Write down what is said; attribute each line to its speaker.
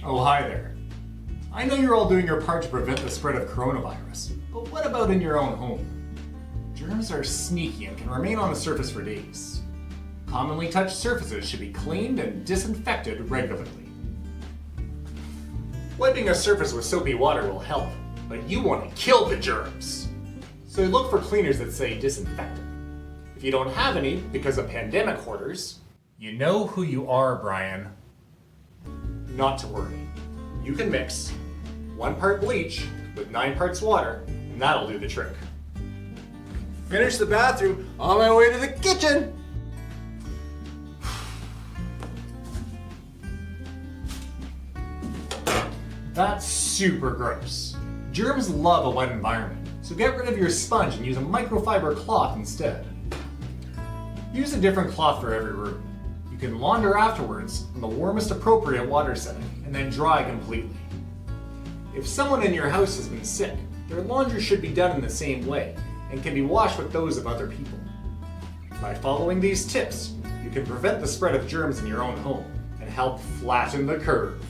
Speaker 1: Oh, hi there. I know you're all doing your part to prevent the spread of coronavirus, but what about in your own home? Germs are sneaky and can remain on the surface for days. Commonly touched surfaces should be cleaned and disinfected regularly. Wiping a surface with soapy water will help, but you want to kill the germs. So look for cleaners that say disinfectant. If you don't have any because of pandemic hoarders, you know who you are, Brian. Not to worry. You can mix 1 part bleach with 9 parts water, and that'll do the trick.
Speaker 2: Finish the bathroom, on my way to the kitchen!
Speaker 1: That's super gross. Germs love a wet environment, so get rid of your sponge and use a microfiber cloth instead. Use a different cloth for every room. You can launder afterwards in the warmest appropriate water setting, and then dry completely. If someone in your house has been sick, their laundry should be done in the same way, and can be washed with those of other people. By following these tips, you can prevent the spread of germs in your own home, and help flatten the curve.